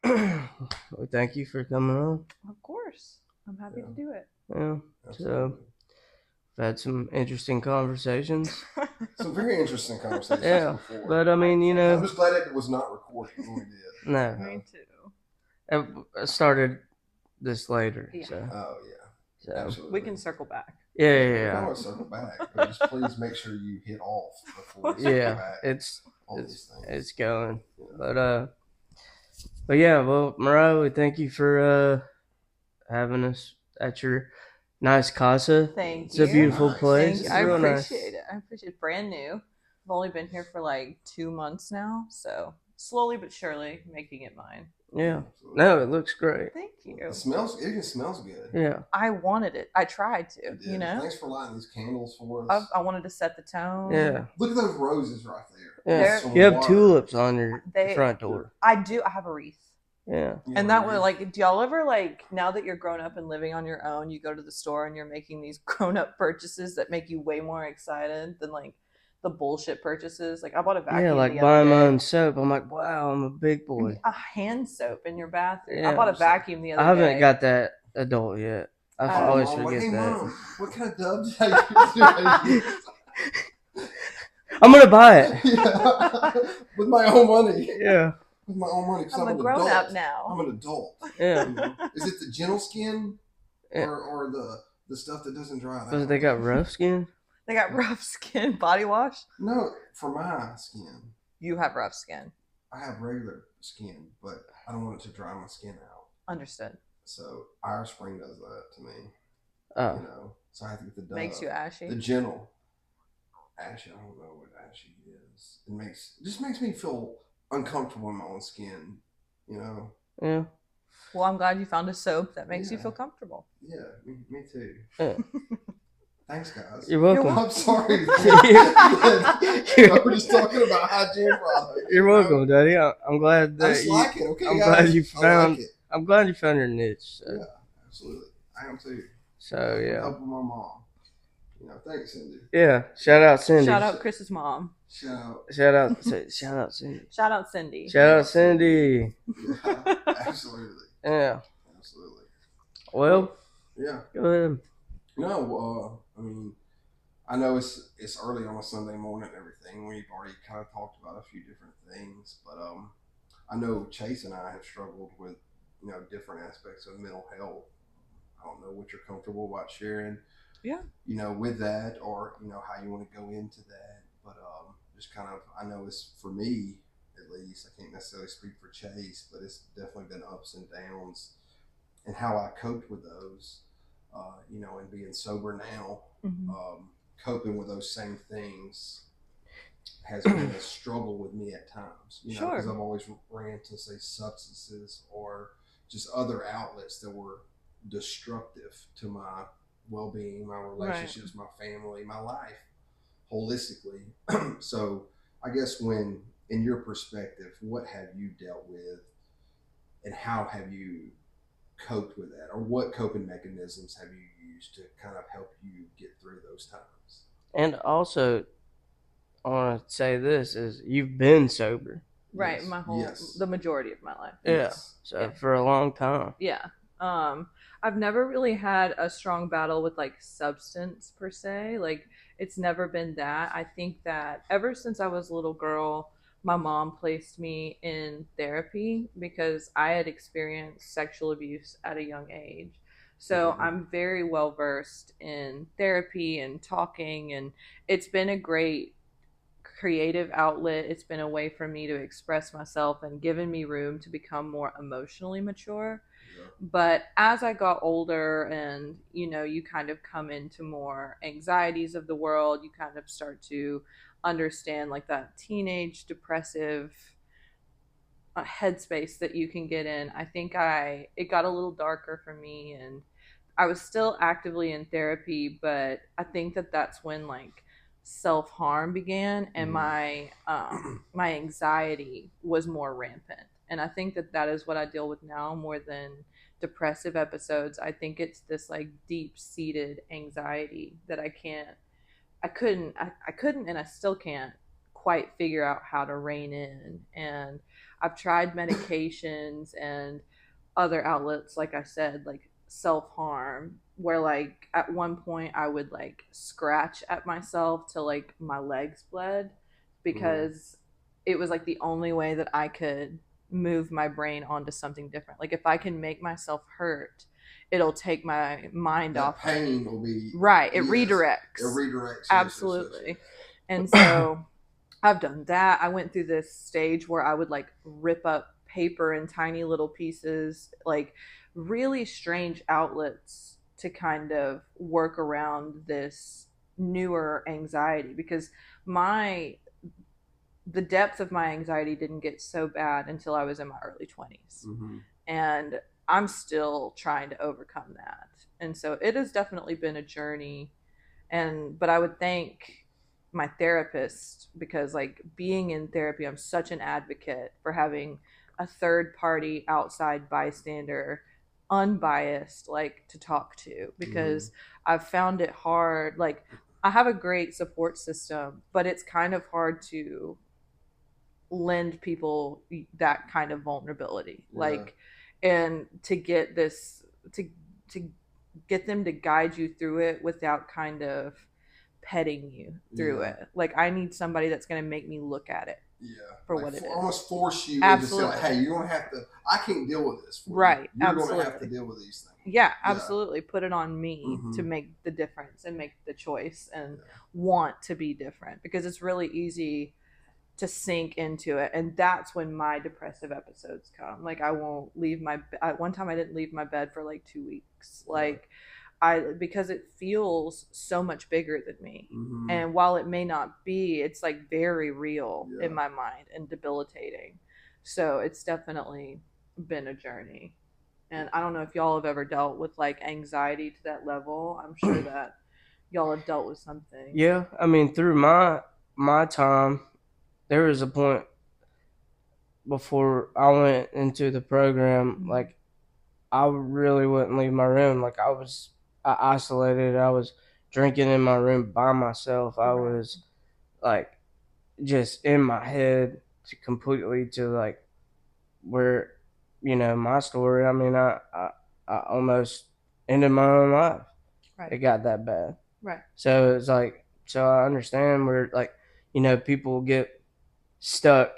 Well, thank you for coming on. Of course. I'm happy Yeah. to do it. Yeah. So, Absolutely. we've had some interesting conversations. Some very interesting conversations Yeah. before. But, I mean, you I'm know, just glad it was not recorded when we did. no. Me too. I started this later. Yeah. So, Oh, yeah. so. Absolutely. We can circle back. Yeah, We yeah, can yeah. always circle back, but just please make sure you hit off before we circle Yeah, back it's on these things. it's going. Yeah. But yeah, well, Mariah, we thank you for having us at your nice casa. Thank It's you. a beautiful Nice. place. Thank you. It's I real appreciate nice. it. I appreciate it. Brand new. I've only been here for like 2 months now, so slowly but surely making it mine. Yeah. Absolutely. No, it looks great. Thank you. It smells good. Yeah. I wanted it. I tried to, You did. you know? Thanks for lighting these candles for us. I wanted to set the tone. Yeah. Look at those roses right there. Yeah. Some You have water. tulips on your front door. I do. I have a wreath. Yeah. And that way, like, do y'all ever, like, now that you're grown up and living on your own, you go to the store and you're making these grown up purchases that make you way more excited than, like, the bullshit purchases? Like, I bought a vacuum. Yeah, like the buying other my day. own soap. I'm like, wow, I'm a big boy. A hand soap in your bathroom. Yeah. I bought a vacuum the other I day. haven't got that adult yet. I always Mom, forget hey, that. Mom, what kind of dub did I use? I'm gonna buy it. Yeah. With my own money. Yeah. With my own money. I'm a an grown adult. up now. I'm an adult. Yeah. You know? Is it the gentle skin Yeah. or the stuff that doesn't dry out? But they got rough skin? They got rough skin body wash? No, for my skin. You have rough skin. I have regular skin, but I don't want it to dry my skin out. Understood. So Irish Spring does that to me. Oh. You know, so I have to get the Dove. Makes you ashy. The gentle ashy. I don't know what ashy is. It just makes me feel uncomfortable in my own skin. You know. Yeah. Well, I'm glad you found a soap that makes you feel comfortable. Yeah, me too. Yeah. Thanks, guys. You're welcome. I'm sorry. You're We're just talking about hygiene products. You're welcome, Daddy. I'm glad that I just like it. Okay, I'm guys. glad you found. Like it. I'm glad you found your niche. So. Yeah, absolutely. I am too. So yeah. Helping my mom. You know, thanks, Cindy. Yeah. Shout out Cindy. Shout out Chris's mom. Shout out Cindy. Shout out Cindy. Shout out Cindy. Yeah, absolutely. Yeah. Absolutely. Well. Yeah. Go ahead. No, I mean, I know it's early on a Sunday morning and everything. We've already kind of talked about a few different things, but I know Chase and I have struggled with different aspects of mental health. I don't know what you're comfortable about sharing. Yeah. With that, or how you want to go into that, but just kind of, I know it's for me at least. I can't necessarily speak for Chase, but it's definitely been ups and downs, and how I coped with those. And being sober now, coping with those same things has been a struggle with me at times. Because I've always ran to, say, substances or just other outlets that were destructive to my well-being, my relationships, my family, my life, holistically. So I guess in your perspective, what have you dealt with, and how have you coped with that, or what coping mechanisms have you used to kind of help you get through those times? And also, I want to say this is you've been sober, right? Yes. The majority of my life. Yeah. So for a long time. Yeah. I've never really had a strong battle with like substance per se. Like, it's never been that. I think that ever since I was a little girl, my mom placed me in therapy because I had experienced sexual abuse at a young age. So I'm very well versed in therapy and talking, and it's been a great creative outlet. It's been a way for me to express myself and given me room to become more emotionally mature. But as I got older and, you kind of come into more anxieties of the world, you kind of start to understand like that teenage depressive headspace that you can get in. I think it got a little darker for me, and I was still actively in therapy, but I think that that's when like self-harm began, and my anxiety was more rampant. And I think that is what I deal with now more than depressive episodes. I think it's this like deep-seated anxiety that I couldn't and I still can't quite figure out how to rein in. And I've tried medications and other outlets, like I said, like self harm, where like at one point I would like scratch at myself till like my legs bled because it was like the only way that I could move my brain onto something different. Like if I can make myself hurt, it'll take my mind That off. pain will be Right. It yes, redirects. It redirects. Yes, Absolutely. yes. And so I've done that. I went through this stage where I would like rip up paper in tiny little pieces, like really strange outlets to kind of work around this newer anxiety, because my the depth of my anxiety didn't get so bad until I was in my early 20s. Mm-hmm. And I'm still trying to overcome that. And so it has definitely been a journey. But I would thank my therapist, because like being in therapy, I'm such an advocate for having a third party outside bystander, unbiased, like to talk to, because I've found it hard. Like I have a great support system, but it's kind of hard to lend people that kind of vulnerability. Yeah. Like, and to get this, to get them to guide you through it without kind of petting you through Yeah. it. Like I need somebody that's going to make me look at it Yeah. for like what it is. Almost force you Absolutely. into saying, hey, you don't have to, I can't deal with this. For Right. You. You're Absolutely. going to have to deal with these things. Yeah, absolutely. Put it on me to make the difference and make the choice and want to be different, because it's really easy to sink into it. And that's when my depressive episodes come. Like I won't leave one time I didn't leave my bed for like 2 weeks. Like because it feels so much bigger than me. And while it may not be, it's like very real in my mind and debilitating. So it's definitely been a journey. And I don't know if y'all have ever dealt with like anxiety to that level. I'm sure that y'all have dealt with something. Yeah, I mean, through my time, there was a point before I went into the program, like I really wouldn't leave my room. Like I isolated. I was drinking in my room by myself. I was like just in my head to like where, my story. I mean, I almost ended my own life. Right. It got that bad. Right. So it's like, so I understand where like, people get stuck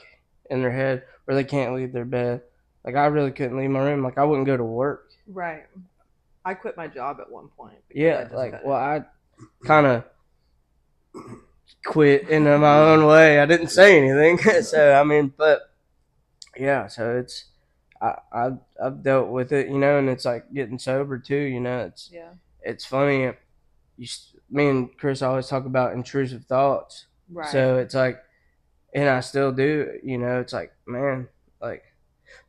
in their head where they can't leave their bed. Like I really couldn't leave my room. Like I wouldn't go to work. Right. I quit my job at one point. Yeah. I kind of quit in my own way. I didn't say anything. So, I mean, but yeah, so it's, I've dealt with it, and it's like getting sober too, it's funny. Me and Chris always talk about intrusive thoughts. Right. So it's like, and I still do, it's like, man, like,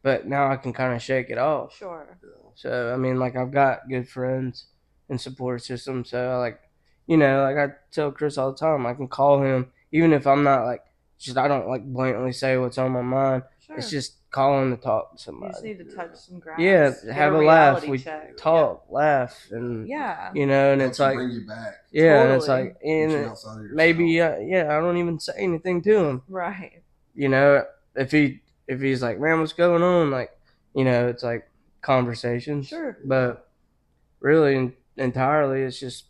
but now I can kind of shake it off. Sure. So, I mean, like, I've got good friends and support system. So, like, like I tell Chris all the time, I can call him, even if I'm not like, I don't like blatantly say what's on my mind. Sure. It's just calling to talk to somebody. You just need to touch some grass. Yeah, have a laugh. We check. talk, laugh, and and it's like bring you back. Yeah, totally. And it's like, and maybe I don't even say anything to him. Right. If he's like, man, what's going on? Like, it's like conversations. Sure. But really, entirely, it's just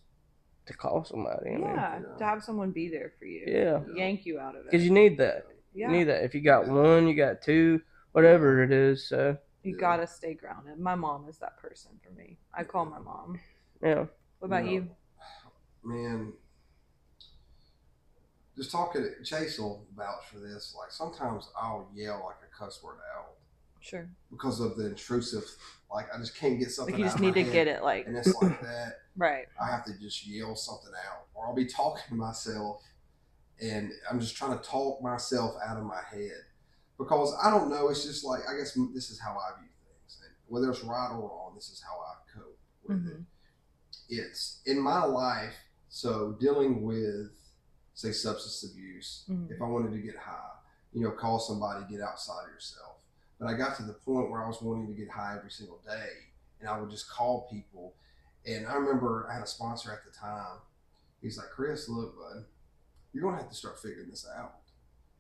to call somebody. To have someone be there for you. Yeah. Yank you out of it. Because you need that. Yeah. You need that. If you got one, you got two, whatever it is. So you gotta stay grounded. My mom is that person for me. I call my mom. Yeah. What about you? Man, just talking to Chase will vouch for this. Like sometimes I'll yell like a cuss word out. Sure. Because of the intrusive, like I just can't get something. Like you just out need of my to head, get it, like, and it's like that. Right. I have to just yell something out, or I'll be talking to myself, and I'm just trying to talk myself out of my head because I don't know. It's just like I guess this is how I view things, and whether it's right or wrong, this is how I cope with it. It's in my life. So dealing with, say, substance abuse. If I wanted to get high, call somebody, get outside of yourself. But I got to the point where I was wanting to get high every single day, and I would just call people. And I remember I had a sponsor at the time. He's like, Chris, look, bud, you're going to have to start figuring this out.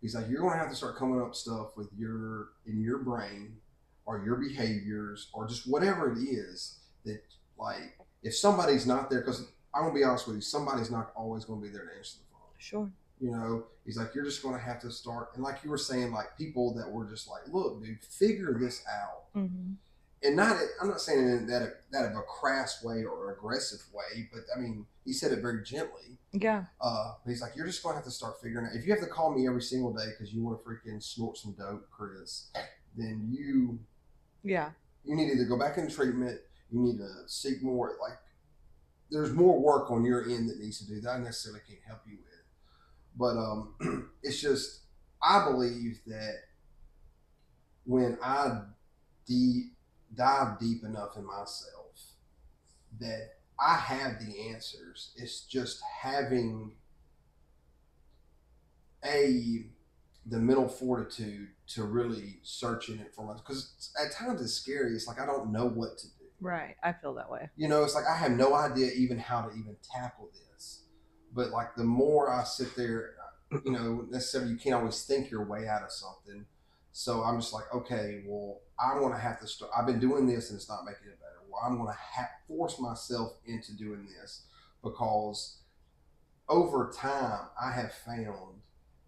He's like, you're going to have to start coming up stuff with in your brain or your behaviors or just whatever it is that, like, if somebody's not there, because I'm going to be honest with you, somebody's not always going to be there to answer the phone. Sure. You know, he's like, you're just going to have to start. And like you were saying, like people that were just like, look, dude, figure this out. Mm-hmm. And I'm not saying in that of a crass way or aggressive way, but I mean, he said it very gently. Yeah. He's like, you're just going to have to start figuring out. If you have to call me every single day because you want to freaking snort some dope, Chris, then you need to either go back into treatment. You need to seek more. Like, there's more work on your end that needs to do that I necessarily can't help you with. But it's just, I believe that when I dive deep enough in myself that I have the answers. It's just having the mental fortitude to really search in it for myself. Because at times it's scary. It's like I don't know what to do. Right. I feel that way. You know, it's like I have no idea even how to even tackle this. But like the more I sit there, you know, necessarily you can't always think your way out of something. So I'm just like, okay, well, I'm going to have to start. I've been doing this and it's not making it better. Well, I'm going to force myself into doing this because over time I have found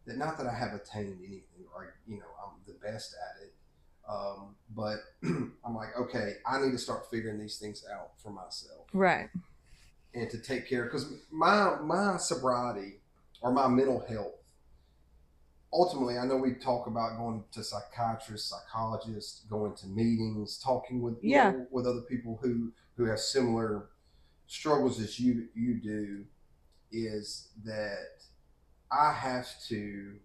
that not that I have attained anything or, you know, I'm the best at it. But I'm like, okay, I need to start figuring these things out for myself. Right. And to take care, because my sobriety or my mental health, ultimately, I know we talk about going to psychiatrists, psychologists, going to meetings, talking with with other people who have similar struggles as you do. Is that I have to,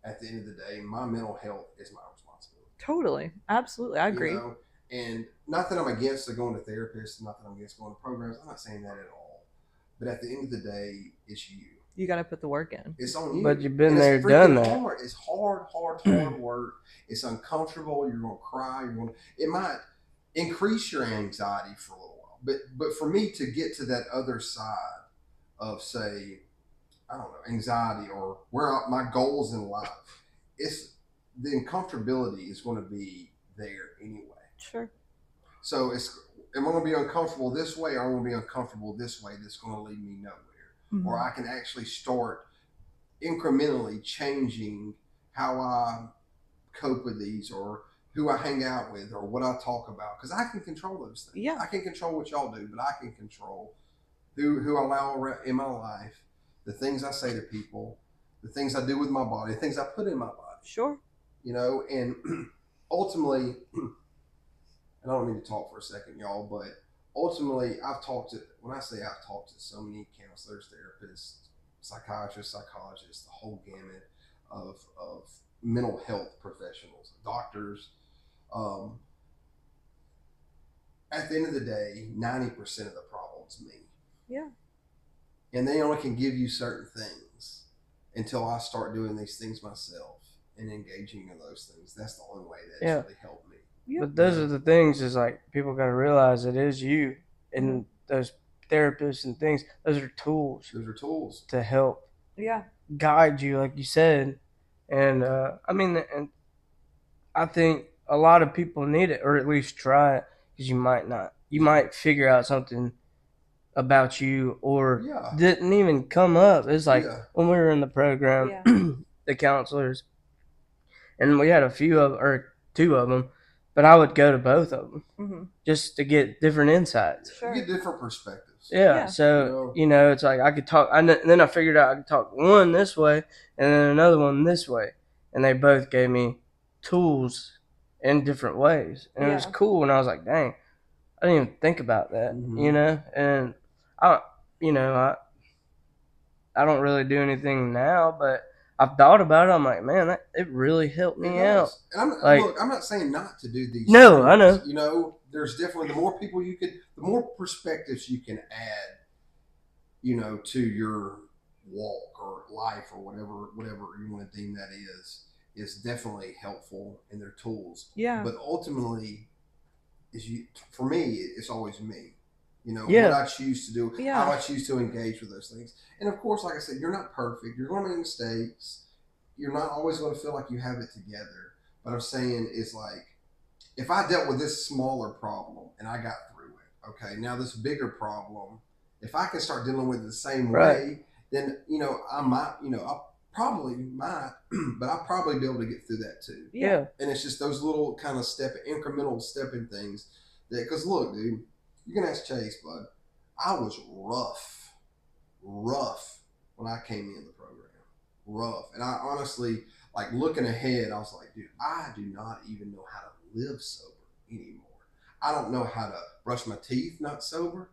at the end of the day, my mental health is my responsibility. Totally, absolutely, I agree. You know? And not that I'm against going to therapists, not that I'm against going to programs. I'm not saying that at all. But at the end of the day, it's you. You got to put the work in. It's on you. But you've been there, done that. Hard. It's hard work. It's uncomfortable. You're going to cry. It might increase your anxiety for a little while. But for me to get to that other side of, say, I don't know, anxiety or where my goals in life, it's the uncomfortability is going to be there anyway. Sure. So am I going to be uncomfortable this way, or am I going to be uncomfortable this way that's going to lead me nowhere? Mm-hmm. Or I can actually start incrementally changing how I cope with these, or who I hang out with, or what I talk about, because I can control those things. Yeah. I can control what y'all do, but I can control who I allow in my life, the things I say to people, the things I do with my body, the things I put in my body. Sure. You know, and ultimately, and I don't mean to talk for a second, y'all, but ultimately, when I say I've talked to so many counselors, therapists, psychiatrists, psychologists, the whole gamut of mental health professionals, doctors. At the end of the day, 90% of the problem's me. Yeah. And they only can give you certain things until I start doing these things myself and engaging in those things. That's the only way that's really helped me. Yep. But those are the things, is like people got to realize it is you, and those therapists and things, those are tools. Those are tools to help guide you, like you said. And I mean, and I think a lot of people need it, or at least try it, because you might figure out something about you or didn't even come up. It's like when we were in the program, the counselors, and we had two of them, but I would go to both of them just to get different insights. Sure. You get different perspectives. Yeah. So, you know, it's like I could talk, and then I figured out I could talk one this way and then another one this way. And they both gave me tools in different ways. And it was cool. And I was like, dang, I didn't even think about that, you know? And I don't really do anything now, but I've thought about it. I'm like, man, it really helped me out. And I'm not saying not to do these. No, things. I know. You know, there's definitely the more people the more perspectives you can add, you know, to your walk or life or whatever you want to deem that is definitely helpful in their tools. Yeah. But ultimately, for me, it's always me. You know, what I choose to do, how I choose to engage with those things. And of course, like I said, you're not perfect. You're going to make mistakes. you're not always going to feel like you have it together. But I'm saying is like, if I dealt with this smaller problem and I got through it, okay, now this bigger problem, if I can start dealing with it the same Right. way, then I might, I probably might, but I'll probably be able to get through that too. Yeah. And it's just those little kind of incremental stepping things that, because look, dude, you can ask Chase, bud. I was rough when I came in the program, rough, and I honestly, like looking ahead, I was like, dude, I do not even know how to live sober anymore. I don't know how to brush my teeth not sober.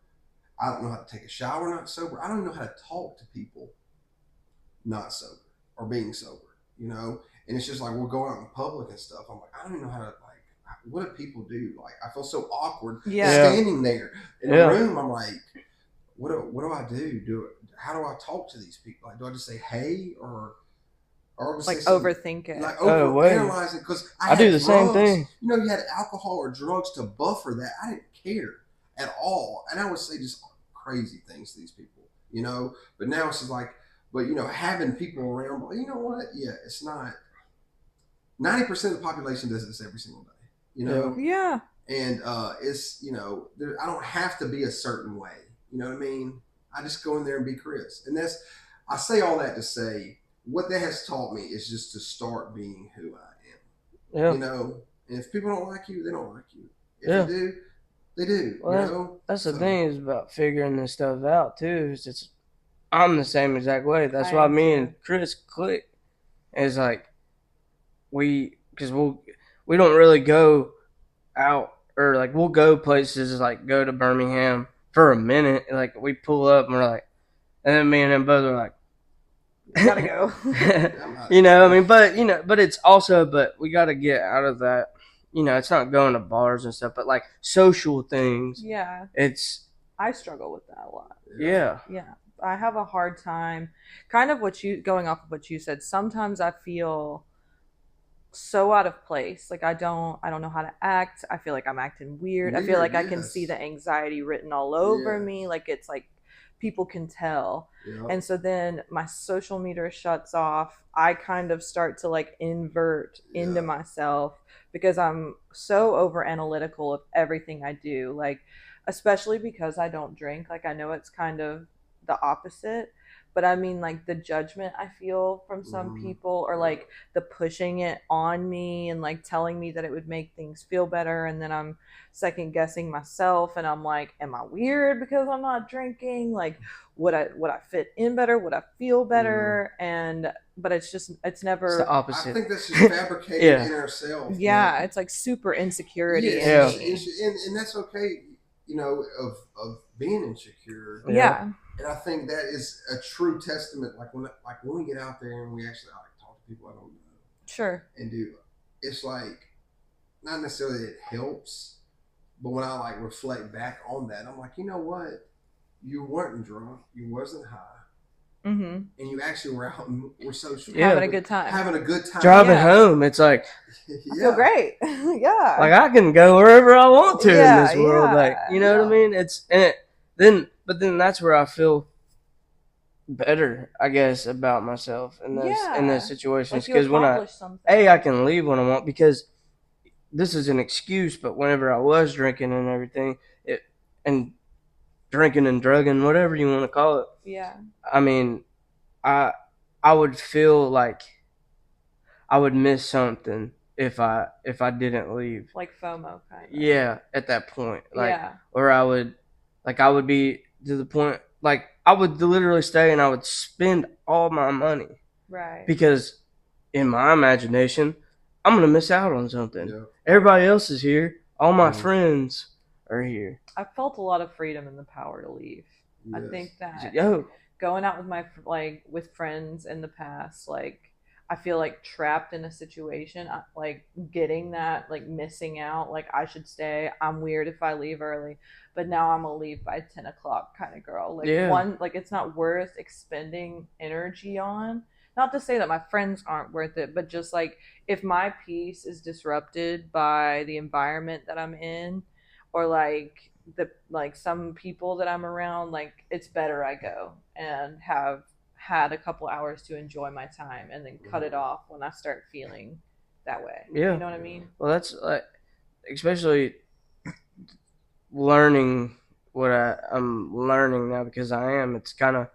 I don't know how to take a shower not sober. I don't even know how to talk to people not sober or being sober. And it's just like we'll go out in public and stuff. I'm like, I don't even know how to what do people do? Like I feel so awkward standing there in a room. I'm like, what do I do? How do I talk to these people? Like, do I just say hey or just like overthink it, like overanalyze it? Because I do the same thing. You had alcohol or drugs to buffer that. I didn't care at all, and I would say just crazy things to these people. But now it's just like, but having people around. But you know what? Yeah, it's not. 90% of the population does this every single day. Yeah. And it's I don't have to be a certain way. You know what I mean? I just go in there and be Chris. And I say all that to say what that has taught me is just to start being who I am. Yeah. And if people don't like you, they don't like you. If they do, they do. Well, that's the thing is about figuring this stuff out too. Is I'm the same exact way. That's why me and Chris click. Is like because we don't really go out, or like we'll go places, like go to Birmingham for a minute, like we pull up and we're like, and then me and them both are like, gotta go. but it's also, but we gotta get out of that, it's not going to bars and stuff, but like social things. Yeah. I struggle with that a lot. Yeah. I have a hard time, kind of going off of what you said. Sometimes I feel so out of place. Like I don't know how to act. I feel like I'm acting weird. I feel like I can see the anxiety written all over me. Like it's like people can tell. Yeah. And so then my social meter shuts off. I kind of start to like invert into myself because I'm so over analytical of everything I do. Like, especially because I don't drink. Like I know it's kind of the opposite. But I mean, like the judgment I feel from some people, or like the pushing it on me and like telling me that it would make things feel better. And then I'm second guessing myself, and I'm like, am I weird because I'm not drinking? Like, would I fit in better? Would I feel better? But it's never. It's the opposite. I think that's just fabricated in ourselves. Yeah, it's like super insecurity. Yeah, and that's okay. Of being insecure. Yeah. And I think that is a true testament. Like when we get out there and we actually talk to people I don't know. Sure. And it's like not necessarily it helps, but when I reflect back on that, I'm like, you know what? You weren't drunk. You wasn't high. Mm-hmm. And you actually were out and were social. Having a good time. Driving home, it's like I feel great. Yeah. Like I can go wherever I want to in this world. Like you know what I mean? Then that's where I feel better, I guess, about myself in those situations. Because when I can leave when I want, because this is an excuse. But whenever I was drinking and everything, and drinking and drugging, whatever you want to call it. Yeah. I mean, I would feel like I would miss something if I didn't leave. Like FOMO kind of. Yeah, at that point. Or I would be to the point, like I would literally stay and I would spend all my money. Right. Because in my imagination, I'm going to miss out on something. Yeah. Everybody else is here. All my friends are here. I felt a lot of freedom and the power to leave. Yes. I think that going out with with friends in the past, like I feel like trapped in a situation, like getting that, like missing out, like I should stay. I'm weird if I leave early, but now I'm gonna leave by 10 o'clock kind of girl. Like it's not worth expending energy on. Not to say that my friends aren't worth it, but just like if my peace is disrupted by the environment that I'm in, or like some people that I'm around, like it's better I go and have had a couple hours to enjoy my time and then cut it off when I start feeling that way. Yeah. You know what I mean? Well, that's like, especially learning what I'm learning now, because I am. It's kind of,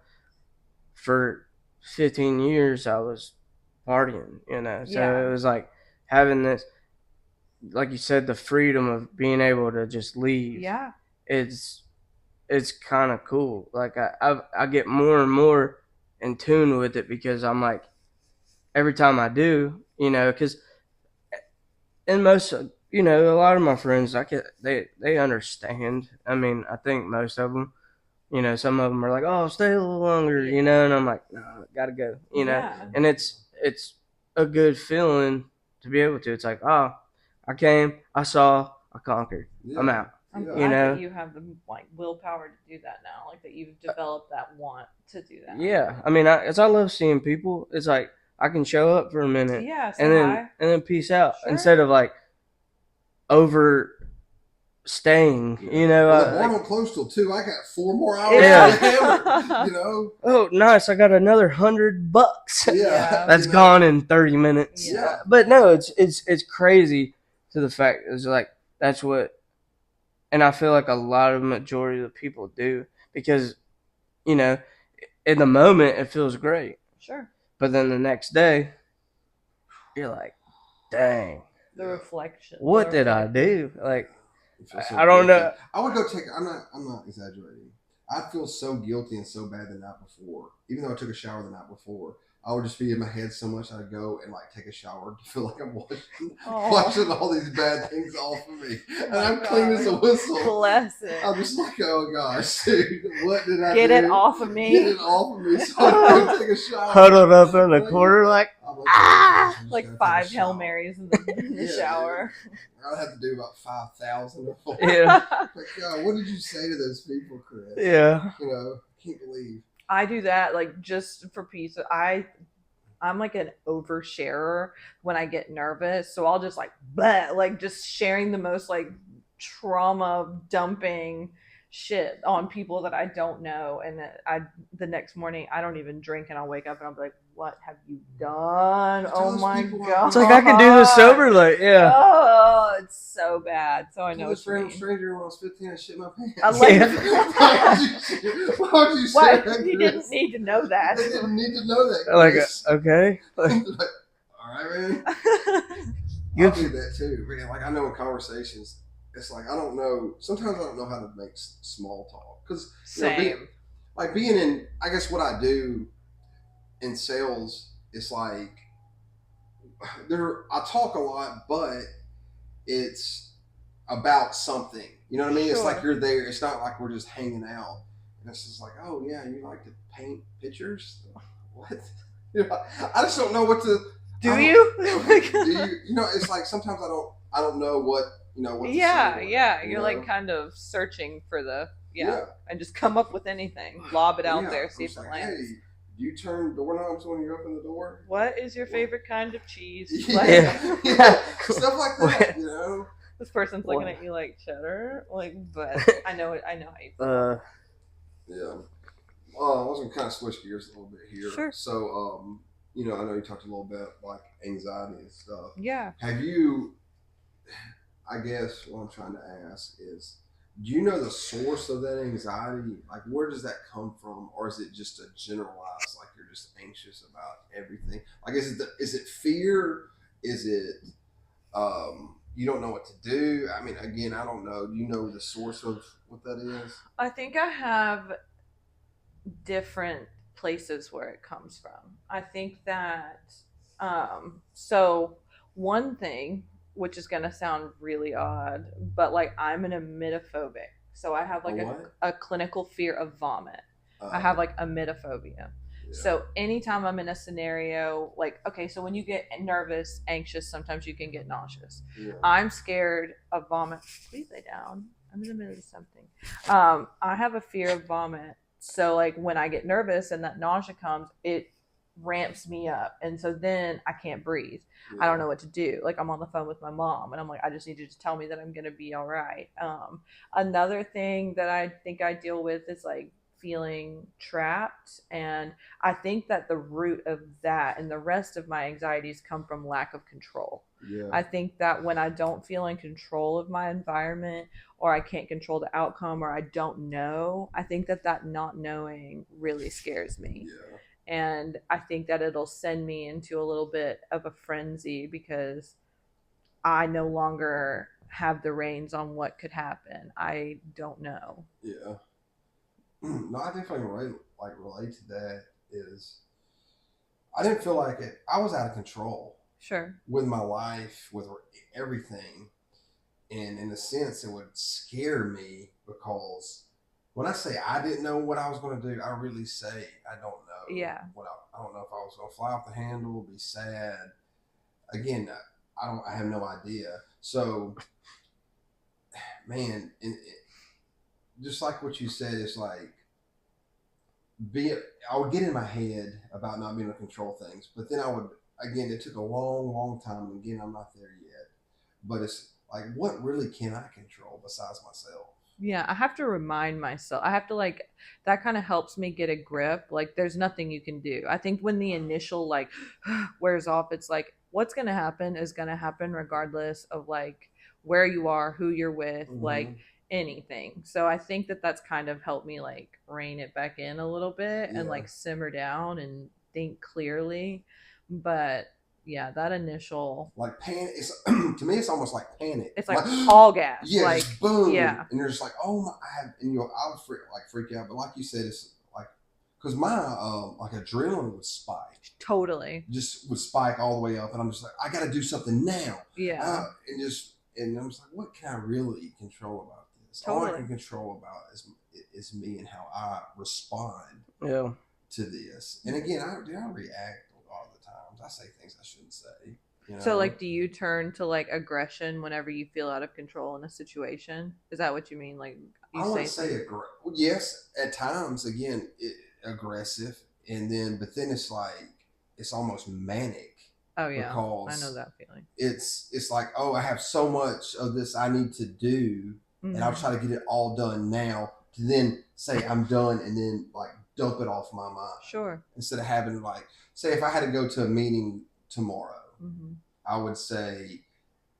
for 15 years I was partying, So Yeah. it was like having this, like you said, the freedom of being able to just leave. Yeah. It's kind of cool. Like I get more and more in tune with it, because I'm like, every time I do, because and most, a lot of my friends, they understand. I mean, I think most of them, some of them are like, oh, stay a little longer, and I'm like, no, I gotta go, Yeah. and it's a good feeling to be able to. It's like, oh, I came, I saw, I conquered, I'm out. I'm Yeah. glad that you have the like willpower to do that now. Like that you've developed that want to do that. Yeah, I mean, I love seeing people. It's like I can show up for a minute, Yeah. and then Hi. peace out, Sure. instead of like overstaying. Well, the bar Like, don't close till 2. I got 4 more hours Yeah. to hammer. oh, nice! I got another $100. Yeah. That's gone in 30 minutes. Yeah. But no, it's crazy to the fact it's like that's what, and I feel like a lot of majority of the people do, because in the moment it feels great, Sure. but then the next day you're like, dang, The reflection. what did I do? Like, You feel so I don't guilty. know. I would go take. I'm not exaggerating. I'd feel so guilty and so bad the night before. Even though I took a shower the night before, I would just be in my head so much. I'd go and like take a shower to feel like I'm washing all these bad things off of me, and I'm clean as a whistle. Bless it. I'm just like, oh gosh, dude, what did I Get do? it off of me. Get it off of me. So I go take a shower. Huddled up in the corner, like, I'm like, "Oh, I just Like gotta 5 take a Hail shower." Marys in the Yeah, shower. I'd have to do about 5,000 of them. yeah, Like, God, what did you say to those people, Chris? yeah. Can't believe. I do that like just for peace. I'm like an oversharer when I get nervous, so I'll just like bleh, like just sharing the most like trauma dumping shit on people that I don't know, and the next morning I don't even drink, and I'll wake up and I'll be like, "What have you done? Tell Oh those my people god!" It's like I can do this sober, like, yeah. Oh, it's so bad. So I know I it's was random me. stranger when I was 15. I shit my pants. I like- Why would you say What? that? You Chris? didn't need to know that. They didn't need to know that. Like, Chris. okay. Like, all right, man. You- I'll do that too, man. Like I know in conversations, it's like I don't know. Sometimes I don't know how to make small talk because Same. being in. I guess what I do in sales is like I talk a lot, but it's about something. You know what I mean? It's like Sure. you're there. It's not like we're just hanging out. And it's just like, oh yeah, you like to paint pictures? What? I just don't know what to. Do I you? do you? It's like sometimes I don't know what what. Yeah, to say, yeah. you You're know? like kind of searching for the Yeah. and just come up with anything, lob it out Yeah, there, see I'm if just it like, lands. hey, do you turn doorknobs when you open the door? What is your favorite kind of cheese? Yeah, Like, yeah. Stuff like that. This person's looking What? at you like cheddar, like, but I know it. I know how you feel. Yeah. I was gonna kind of switch gears a little bit here. Sure. So, I know you talked a little bit like anxiety and stuff. Yeah. Have you? I guess what I'm trying to ask is, do you know the source of that anxiety? Like, where does that come from, or is it just a generalized, like you're just anxious about everything? Like, is it fear? Is it you don't know what to do? I mean, again, I don't know. Do you know the source of what that is? I think I have different places where it comes from. I think that so one thing, which is gonna sound really odd, but like I'm an emetophobic. So I have like a clinical fear of vomit. I have like emetophobia. Yeah. So anytime I'm in a scenario, like, okay, so when you get nervous, anxious, sometimes you can get nauseous. Yeah. I'm scared of vomit. Please lay down. I'm in the middle of something. I have a fear of vomit. So like when I get nervous and that nausea comes, it ramps me up. And so then I can't breathe. Yeah. I don't know what to do. Like I'm on the phone with my mom and I'm like, I just need you to tell me that I'm going to be all right. Another thing that I think I deal with is like feeling trapped. And I think that the root of that and the rest of my anxieties come from lack of control. Yeah. I think that when I don't feel in control of my environment, or I can't control the outcome, or I don't know, I think that that not knowing really scares me. Yeah. And I think that it'll send me into a little bit of a frenzy because I no longer have the reins on what could happen. I don't know. Yeah. No, I definitely relate to that. Is I didn't feel like it. I was out of control Sure. with my life, with everything, and in a sense, it would scare me because when I say I didn't know what I was going to do, I really say I don't know. Yeah. I don't know if I was going to fly off the handle, be sad. Again, I have no idea. So, man, just like what you said, it's like I would get in my head about not being able to control things, but then I would, again, it took a long, long time, and again, I'm not there yet. But it's like, what really can I control besides myself? Yeah, I have to remind myself. I have to like that kind of helps me get a grip. Like there's nothing you can do. I think when the initial like wears off, it's like what's going to happen is going to happen regardless of like where you are, who you're with, like anything. So I think that that's kind of helped me like rein it back in a little bit and Yeah. like simmer down and think clearly. But yeah, that initial Like panic. It's to me, it's almost like panic. it's like all gas. Yeah, like just boom. yeah. And you're just like, oh my, and I would freak out. But like you said, it's like, because my like adrenaline would spike. Totally. Just would spike all the way up, and I'm just like, I got to do something now. Yeah. And I'm just like, what can I really control about this? Totally. All I can control about is me and how I respond Yeah. to this. And again, I react a lot of the times. I say things I shouldn't say. You know? So, like, do you turn to like aggression whenever you feel out of control in a situation? Is that what you mean? Like, you I wouldn't say yes, at times. Again, aggressive, and then but then it's like it's almost manic. Oh yeah, because I know that feeling. It's like, oh, I have so much of this I need to do, and I'll try to get it all done now. To then say I'm done, and then like dump it off my mind. Sure. Instead of having like, say, if I had to go to a meeting tomorrow, Mm-hmm. I would say,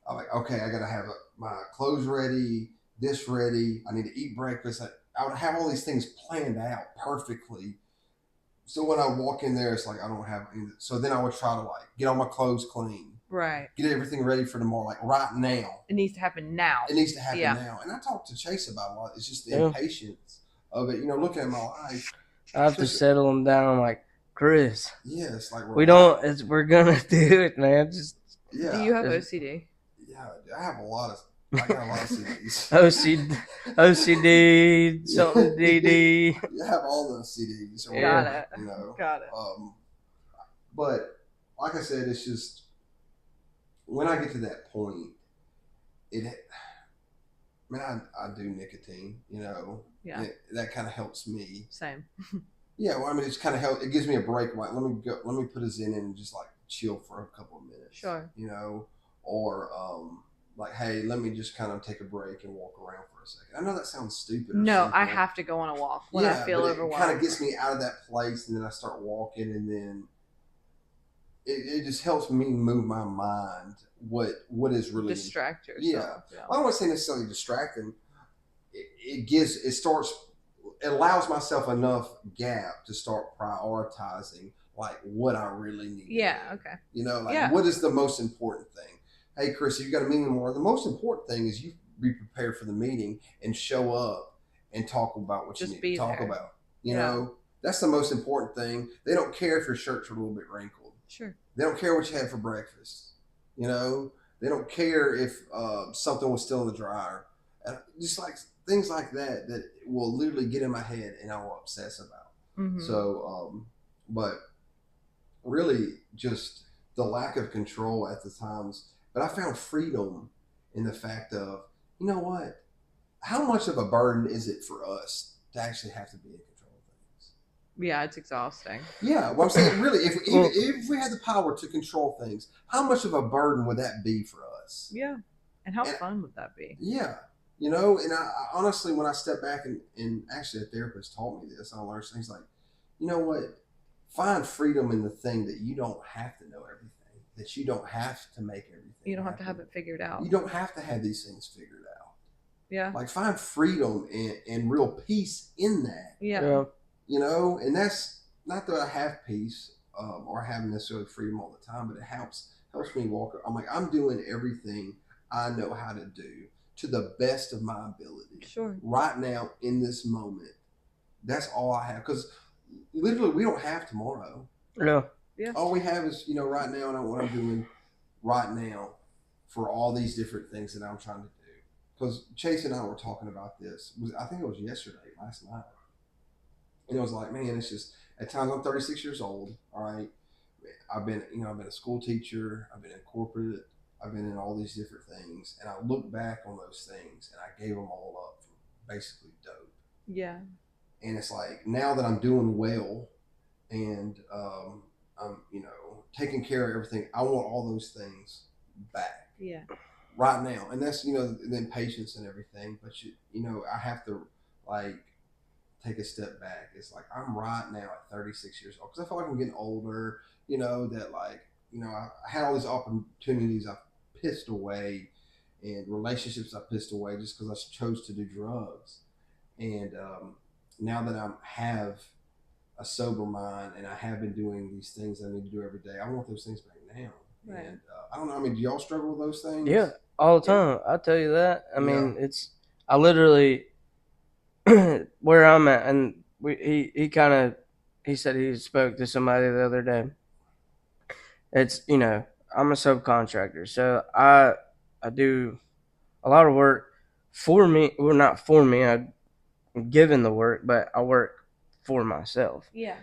I'm like, okay, I got to have my clothes ready, this ready. I need to eat breakfast. I would have all these things planned out perfectly. So when I walk in there, it's like I don't have any. So then I would try to like get all my clothes clean, Right. get everything ready for tomorrow, like right now. It needs to happen now. It needs to happen Yeah. now. And I talked to Chase about a lot. It's just the Yeah. impatience of it. You know, looking at my life. I have to settle them down. Like, Chris, Yeah, it's like we're gonna do it, man. Just Yeah. Do you have OCD? Yeah, I have a lot of. I got a lot of CDs. OCD, something DD. You have all those CDs. Or Yeah. Got whatever, it. You know. Got it. But like I said, it's just when I get to that point, I do nicotine. You know. Yeah. That kind of helps me. Same. Yeah, well, I mean, it's kind of help. It gives me a break. Like, let me put a Zen in and just like chill for a couple of minutes. Sure. You know, or like, hey, let me just kind of take a break and walk around for a second. I know that sounds stupid. No, I have to go on a walk when I feel overwhelmed. It kind of gets me out of that place, and then I start walking, and then it just helps me move my mind. What is really distract yourself. Yeah. I don't want to say necessarily distracting. It allows myself enough gap to start prioritizing like what I really need. Yeah. Okay. You know, like what is the most important thing? Hey, Chris, you've got a meeting tomorrow. The most important thing is you be prepared for the meeting and show up and talk about what you need to talk about. You know, that's the most important thing. They don't care if your shirt's a little bit wrinkled. Sure. They don't care what you had for breakfast. You know, they don't care if something was still in the dryer. Just like things like that will literally get in my head and I will obsess about. Mm-hmm. So, but really just the lack of control at the times. But I found freedom in the fact of, you know what? How much of a burden is it for us to actually have to be in control of things? Yeah, it's exhausting. Yeah, well, I'm saying really, if we had the power to control things, how much of a burden would that be for us? Yeah. And how fun would that be? Yeah. You know, and I honestly, when I step back and actually a therapist taught me this, I learned things like, you know what, find freedom in the thing that you don't have to know everything, that you don't have to make everything You don't have to have happen. it figured out. You don't have to have these things figured out. Yeah. Like find freedom and real peace in that. Yeah. You know, and that's not that I have peace or have necessarily freedom all the time, but it helps me walk. I'm like I'm doing everything I know how to do to the best of my ability. Sure. Right now in this moment, that's all I have because literally we don't have tomorrow. Yeah. Yeah. All we have is right now and what I'm doing right now for all these different things that I'm trying to do. Because Chase and I were talking about this. I think it was yesterday, last night. And it was like, man, it's just at times I'm 36 years old. All right, I've been a school teacher. I've been in corporate. I've been in all these different things, and I look back on those things, and I gave them all up for basically dope. Yeah. And it's like now that I'm doing well, and I'm taking care of everything. I want all those things back. Yeah. Right now, and that's then patience and everything. But I have to like take a step back. It's like I'm right now at 36 years old because I feel like I'm getting older. That I had all these opportunities I pissed away and relationships I pissed away just because I chose to do drugs. And now that I have a sober mind and I have been doing these things I need to do every day, I want those things back now. Right. And I don't know. I mean, do y'all struggle with those things? Yeah, all the time. I tell you that. I mean, I literally where I'm at, and he said he spoke to somebody the other day. It's I'm a subcontractor, so I do a lot of work for me. Well, not for me. I'm given the work, but I work for myself. Yeah.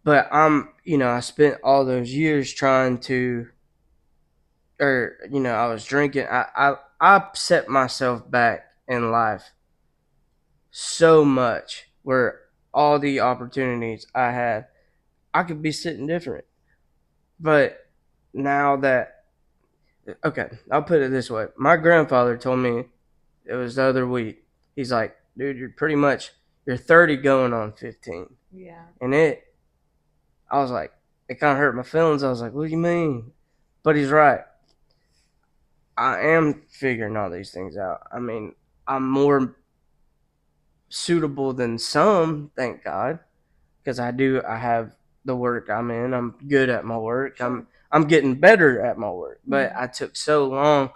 But I spent all those years trying to, or I was drinking. I set myself back in life so much where all the opportunities I had, I could be sitting different. But now that, okay, I'll put it this way. My grandfather told me, it was the other week, he's like, dude, you're 30 going on 15. Yeah. And I was like, it kind of hurt my feelings. I was like, what do you mean? But he's right. I am figuring all these things out. I mean, I'm more suitable than some, thank God, because I have the work I'm in. I'm good at my work. Sure. I'm getting better at my work. But Mhm. I took so long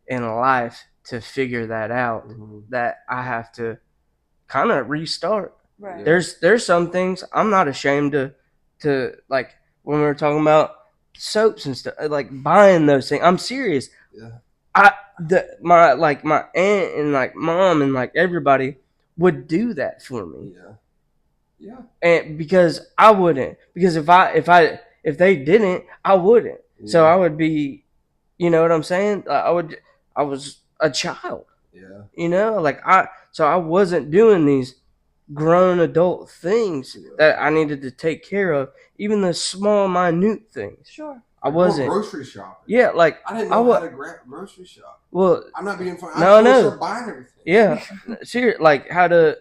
in life to figure that out that I have to kind of restart. Right. Yeah. There's some things I'm not ashamed to like when we were talking about soaps and stuff, like buying those things. I'm serious. Yeah. My aunt and like mom and like everybody would do that for me. Yeah. Yeah. And because I wouldn't, because if they didn't, I wouldn't. Yeah. So I would be, you know what I'm saying? I was a child. Yeah. So I wasn't doing these grown adult things Yeah. that I needed to take care of, even the small, minute things. Sure. I wasn't. Grocery shopping. Yeah, like I didn't know how to grocery shop. Well, I'm not being funny. No, I no. started buying everything. Yeah, serious. Like how to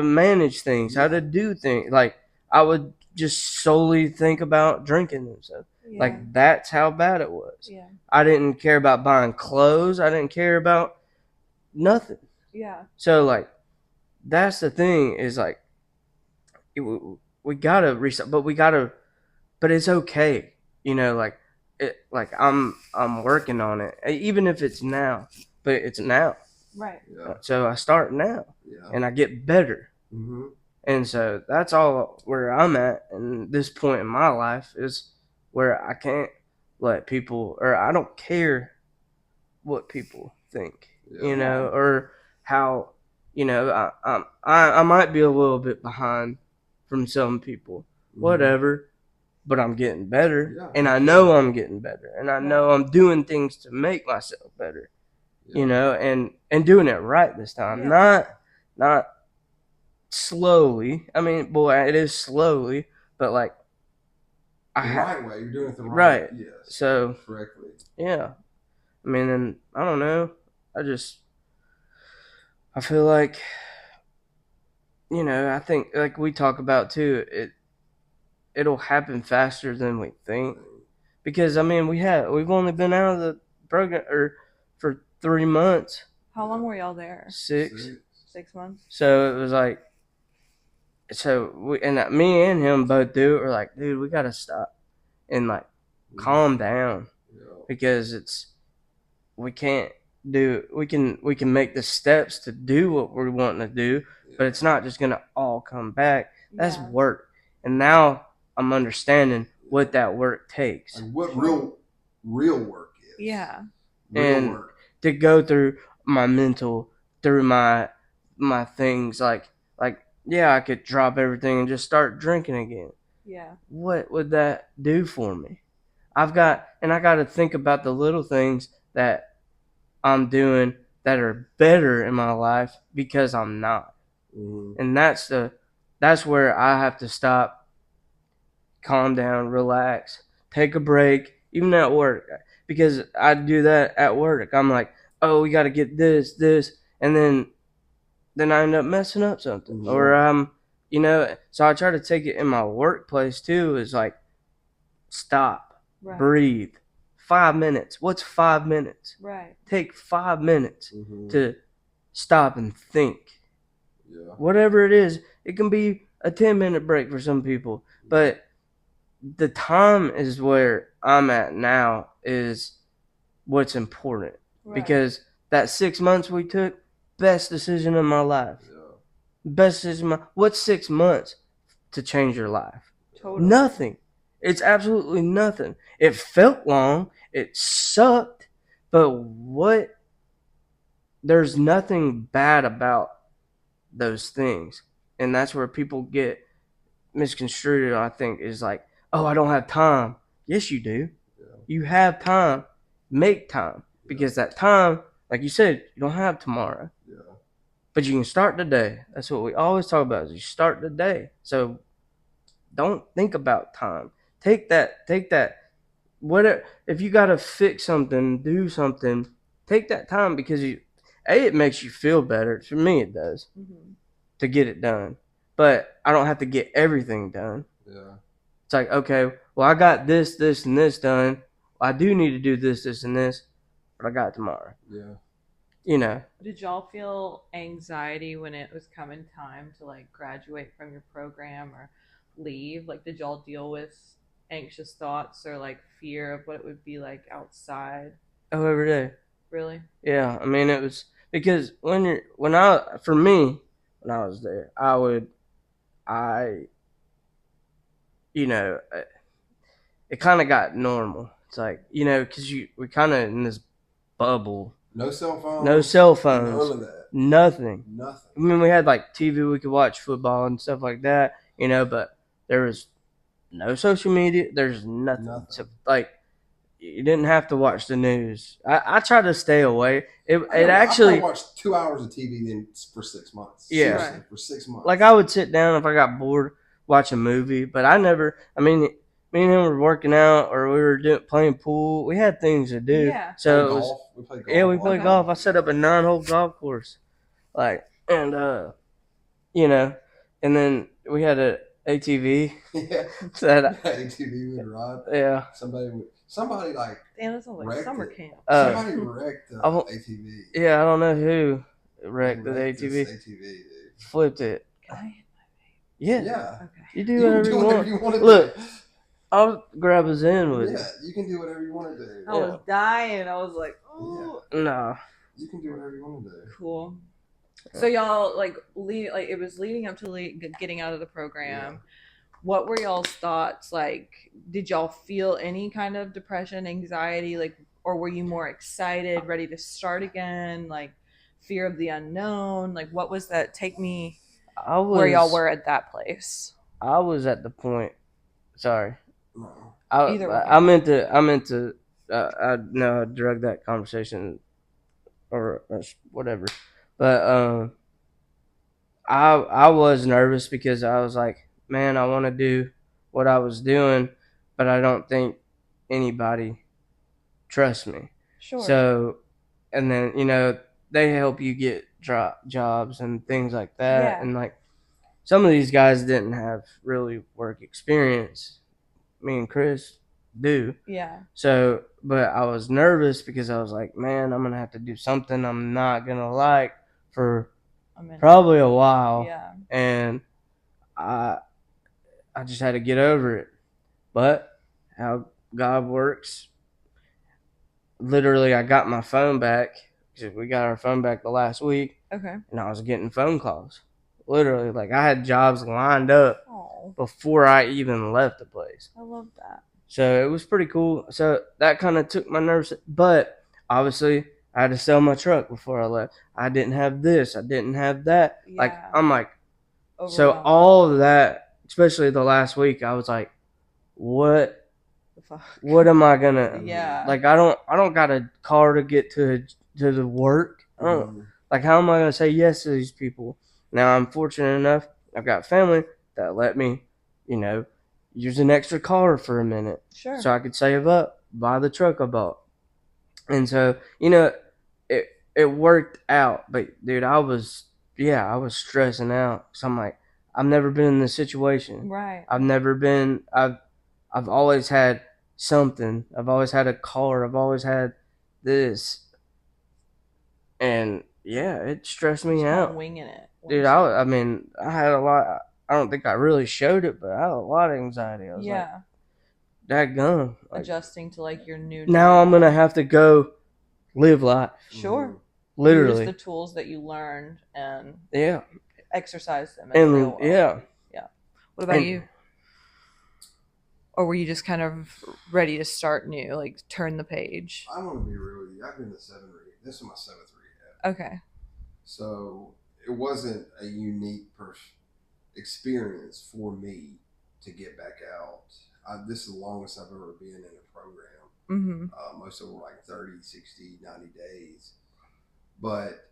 manage things, how to do things. Like I would just solely think about drinking and stuff. Yeah. Like that's how bad it was. Yeah. I didn't care about buying clothes. I didn't care about nothing. Yeah. So like that's the thing is like we gotta reset, but but it's okay. Like I'm working on it, even if it's now, but it's now. Right. Yeah. So I start now, Yeah. and I get better. Mm-hmm. And so that's all where I'm at. And this point in my life is where I can't let people, or I don't care what people think, Yeah. or how, I might be a little bit behind from some people, whatever, but I'm getting better. Yeah. And I know I'm getting better. And I know I'm doing things to make myself better, Yeah. and doing it right this time. Yeah. Not slowly. I mean, boy, it is slowly, but like The right way. You're doing it the Right. Yes. So Correctly. yeah, I mean, and I don't know. I feel like, I think like we talk about too, it'll happen faster than we think. Because I mean, we've only been out of the program for 3 months, How long were y'all there? 6. 6 months. So it was like, me and him both do it. We're like, dude, we gotta stop and like calm down Yeah. because we can't we can make the steps to do what we're wanting to do, but it's not just gonna all come back. That's Yeah. work, and now I'm understanding what that work takes. Like what Sure. real work is. Yeah. Real And work. to go through my mental, through my things, like yeah, I could drop everything and just start drinking again. Yeah. What would that do for me? I got to think about the little things that I'm doing that are better in my life because I'm not. Mm-hmm. And that's where I have to stop, calm down, relax, take a break, even at work, because I do that at work. I'm like, oh, we got to get this, and then I end up messing up something, Mhm. or So I try to take it in my workplace too. Is like, stop, Right. breathe. 5 minutes. What's 5 minutes? Right. Take 5 minutes Mm-hmm. to stop and think. Yeah. Whatever it is, it can be a 10-minute break for some people, but the time is where I'm at now is what's important. Right. Because that 6 months we took, best decision of my life. Yeah. Best decision. What's 6 months to change your life? Totally. Nothing. It's absolutely nothing. It felt long. It sucked, but there's nothing bad about those things, and that's where people get misconstrued. I think is like, oh, I don't have time. Yes, you do. Yeah. You have time. Make time, because that time, like you said, you don't have tomorrow. Yeah. But you can start today. That's what we always talk about. Is you start today. So don't think about time. Take that. Whatever. If you gotta fix something, do something, take that time, because it makes you feel better. For me, it does, Mm-hmm. to get it done. But I don't have to get everything done. Yeah. It's like, okay, well, I got this, and this done. I do need to do this, and this, but I got it tomorrow. Yeah. Did y'all feel anxiety when it was coming time to like graduate from your program or leave? Like, did y'all deal with anxious thoughts or like fear of what it would be like outside? Oh, every day. Really? Yeah, I mean, it was because for me, when I was there, I, it kind of got normal. It's like, because we kind of in this bubble. No cell phones. No cell phones. None of that. Nothing. Nothing. I mean, we had like TV, we could watch football and stuff like that, but there was no social media. There's nothing. So, like, you didn't have to watch the news. I try to stay away. I watched 2 hours of TV then for 6 months. Yeah. Seriously, for 6 months. Like, I would sit down if I got bored, watch a movie, but I never. I mean, me and him were working out, or we were playing pool. We had things to do. Yeah. So Play it was. golf. We played golf. Yeah, we played Okay. golf. I set up a 9-hole golf course, and and then we had a ATV. Yeah. That ATV would ride. Yeah. Somebody like. Damn, that sounds like wrecked summer it. camp. Somebody wrecked the I won't- ATV. Yeah, I don't know who wrecked the Wrecked ATV. this ATV, dude. Flipped it. Can I? Yeah. Yeah. Okay. You do You can whatever do you whatever want. you want to Look, do. I'll grab a Zen with Yeah, you can do whatever you want to do. I was dying. I was like, oh. you. Nah. You can do whatever you want to do. Cool. So y'all like it was leading up to getting out of the program. Yeah. What were y'all's thoughts? Like, did y'all feel any kind of depression, anxiety, like, or were you more excited, ready to start again? Like, fear of the unknown? Like, what was that? Take me where y'all were at that place. I was at the point. Sorry. No. Either way. I meant to. I know I drug that conversation, or whatever, but I was nervous because I was like, man, I want to do what I was doing, but I don't think anybody trusts me. Sure. So, and then they help you get jobs and things like that. Yeah. And like some of these guys didn't have really work experience. Me and Chris do. Yeah. So, but I was nervous because I was like, man, I'm gonna have to do something I'm not gonna like for probably a while. Yeah. And I just had to get over it. But how God works, literally, I got my phone back. We got our phone back the last week. Okay. And I was getting phone calls. Literally, like I had jobs lined up before I even left the place. I love that. So it was pretty cool. So that kind of took my nerves. But obviously, I had to sell my truck before I left. I didn't have this. I didn't have that. Yeah. Like, I'm like, so Overwhelmed. all of that, especially the last week, I was like, what? The fuck? What am I gonna? Yeah. Like, I don't got a car to get to the work. I don't. Like, how am I gonna say yes to these people? Now I'm fortunate enough. I've got family that let me, use an extra car for a minute, Sure. so I could save up, buy the truck I bought, and so it worked out. But dude, I was stressing out. So I'm like, I've never been in this situation. Right. I've always had something. I've always had a car. I've always had this, and yeah, it stressed me out. Winging it, dude. I mean, I had a lot. I don't think I really showed it, but I had a lot of anxiety. I was like, dadgum. Like, adjusting to like your new. Now I'm gonna have to go live life. Sure. Literally. Use the tools that you learned and exercise them. In the real world. Yeah. What about you? Or were you just kind of ready to start new, like turn the page? I'm gonna be real with you. I've been to 7 rehab. This is my 7th rehab. Okay. So it wasn't a unique experience for me to get back out. This is the longest I've ever been in a program. Mm-hmm. Most of them were like 30, 60, 90 days. But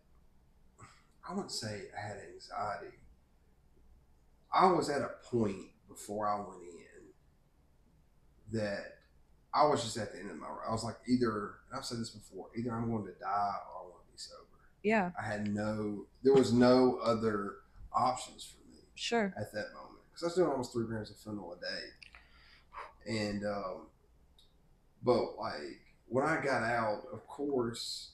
I wouldn't say I had anxiety. I was at a point before I went in that I was just at the end of my rope. I was like, either, and I've said this before, either I'm going to die or I want to be sober. Yeah. There was no other options for me. Sure. At that moment. Because I was doing almost 3 grams of fentanyl a day. And, but like, when I got out, of course,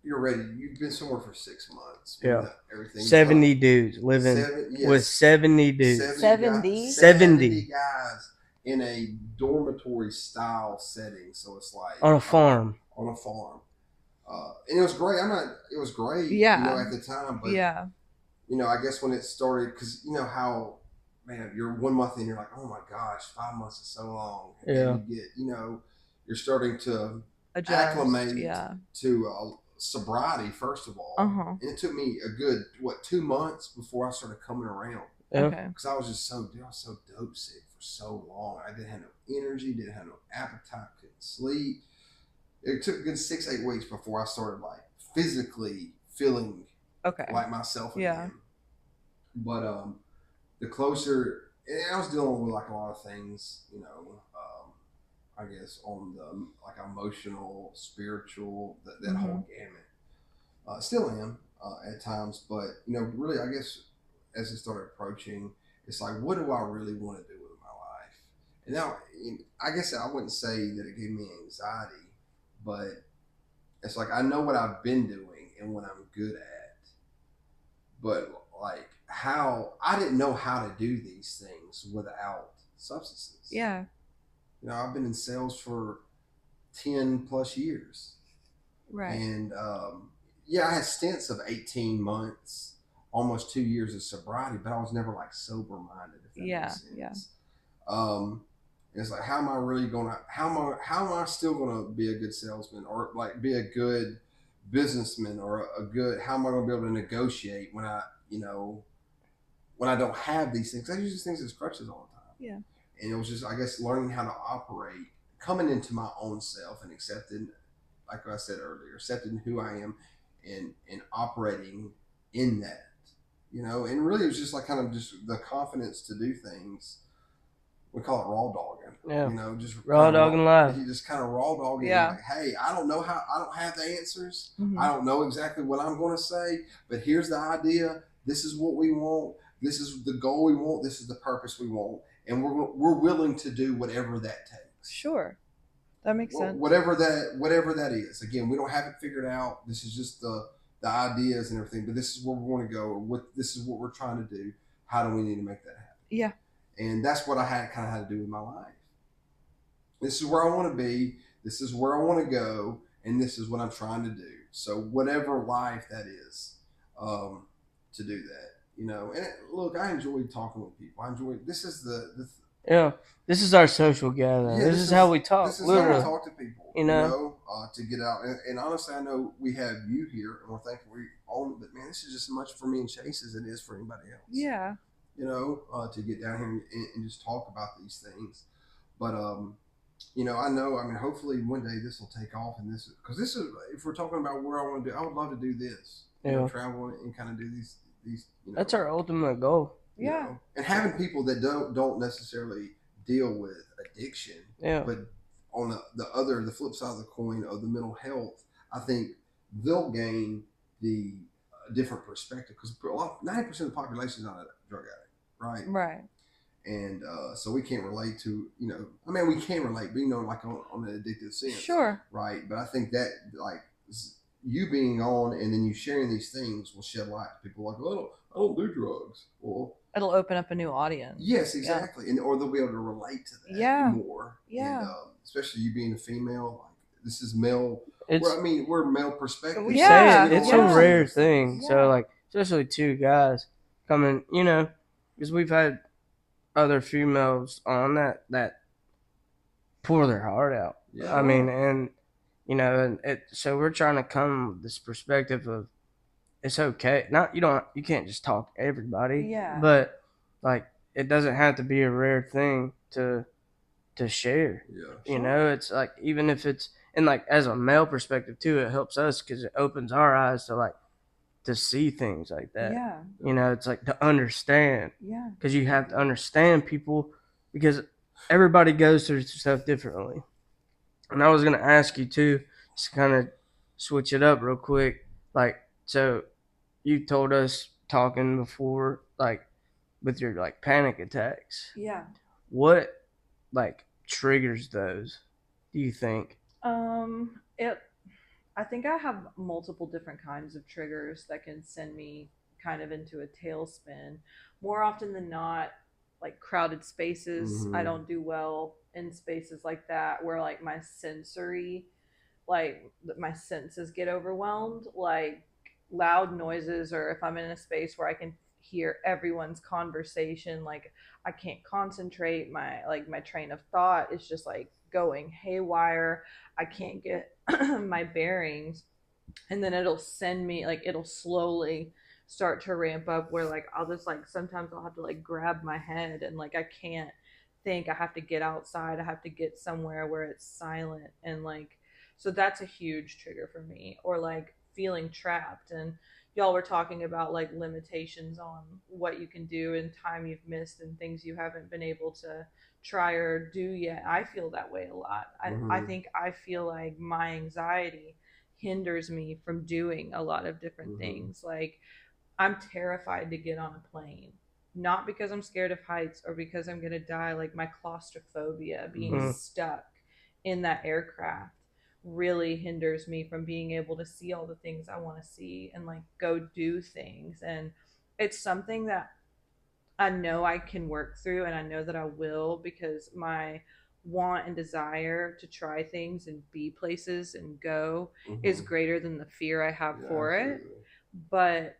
you're ready. You've been somewhere for 6 months. Yeah. Everything. 70 dudes living with 70 dudes. 70 guys in a dormitory style setting. So it's like on a farm. And it was great. It was great. Yeah. At the time, but yeah. I guess when it started, because how, man, you're 1 month in, you're like, oh my gosh, 5 months is so long. And then you get, you're starting to acclimate to sobriety, first of all. And it took me a good, 2 months before I started coming around. Okay. Because I was just so dope sick for so long. I didn't have no energy, didn't have no appetite, couldn't sleep. It took a good 6-8 weeks before I started like physically feeling like myself again. But the closer, and I was dealing with like a lot of things, I guess on the like emotional, spiritual, that whole gamut. Still am at times, but really, I guess as it started approaching, it's like, what do I really want to do with my life? And now, I guess I wouldn't say that it gave me anxiety, but it's like I know what I've been doing and what I'm good at, but like I didn't know how to do these things without substances. Yeah. I've been in sales for 10 plus years. Right. And I had stints of 18 months, almost 2 years of sobriety, but I was never like sober minded. If that makes sense. It's like, how am I really gonna? How am I still gonna be a good salesman or like be a good businessman or a good? How am I gonna be able to negotiate when I don't have these things? I use these things as crutches all the time. Yeah. And it was just, I guess, learning how to operate, coming into my own self and accepting, like I said earlier, accepting who I am and operating in that, and really it was just like kind of just the confidence to do things. We call it raw dogging. Yeah. You know, just Raw kind of dogging life. you just kind of raw dogging. Yeah. Like, hey, I don't have the answers. Mhm. I don't know exactly what I'm going to say, but here's the idea. This is what we want. This is the goal we want. This is the purpose we want, and we're willing to do whatever that takes. Sure, that makes sense. Whatever that is. Again, we don't have it figured out. This is just the ideas and everything, but this is where we want to go. This is what we're trying to do. How do we need to make that happen? Yeah. And that's what I kind of had to do with my life. This is where I want to be. This is where I want to go, and this is what I'm trying to do. So whatever life that is, to do that, you know. And look, I enjoy talking with people. I enjoy. This is Yeah. This is our social gathering. Yeah, this is how we talk. This is literally. how we talk to people. You know? To get out. And honestly, I know we have you here, and we're thankful we own it. But man, this is just as much for me and Chase as it is for anybody else. Yeah. You know, to get down here and just talk about these things. But you know, I mean, hopefully one day this will take off, and because this is, if we're talking about where I want to do, I would love to do this. You know, travel and kind of do these. You know, that's our ultimate goal. Yeah. You know? And having people that don't necessarily deal with addiction, but on the flip side of the coin of the mental health, I think they'll gain the different perspective, because 90% of the population is not a drug addict, right? Right. And so we can't relate to, you know, I mean, we can relate, but, you know, like on an addictive sense. Sure. Right. But I think that, like, you being on and then you sharing these things will shed light to people like, oh, I don't do drugs. Well, it'll open up a new audience. Yes, exactly. And or they'll be able to relate to that more. Yeah. And, especially you being a female, like, this is male. It's, we're male perspective. We say it's a rare thing. Yeah. So, like, especially two guys coming, you know, because we've had other females on that pour their heart out. Yeah. I mean, and, you know, so we're trying to come with this perspective of it's okay. You can't just talk to everybody. Yeah. But, like, it doesn't have to be a rare thing to share. Yeah. You know, it's like, even if it's, and like as a male perspective too, it helps us because it opens our eyes to, like, to see things like that. Yeah. You know, it's like to understand. Yeah. Because you have to understand people, because everybody goes through stuff differently. And I was going to ask you too, just kind of switch it up real quick. Like, so you told us talking before, like, with your, like, panic attacks. Yeah. What, like, triggers those, do you think? I think I have multiple different kinds of triggers that can send me kind of into a tailspin. More often than not, like crowded spaces. Mm-hmm. I don't do well in spaces like that where, like, my senses get overwhelmed, like loud noises, or if I'm in a space where I can hear everyone's conversation, like I can't concentrate. My train of thought is just like going haywire. I can't get my bearings, and then it'll send me, like, it'll slowly start to ramp up where, like, I'll just, like, sometimes I'll have to, like, grab my head and, like, I can't think. I have to get outside. I have to get somewhere where it's silent, and, like, so that's a huge trigger for me. Or, like, feeling trapped. And y'all were talking about, like, limitations on what you can do and time you've missed and things you haven't been able to try or do yet. I feel that way a lot. I think I feel like my anxiety hinders me from doing a lot of different things. Like, I'm terrified to get on a plane, not because I'm scared of heights or because I'm gonna die. Like, my claustrophobia, being stuck in that aircraft, really hinders me from being able to see all the things I want to see and, like, go do things. And it's something that I know I can work through, and I know that I will, because my want and desire to try things and be places and go is greater than the fear I have for it. But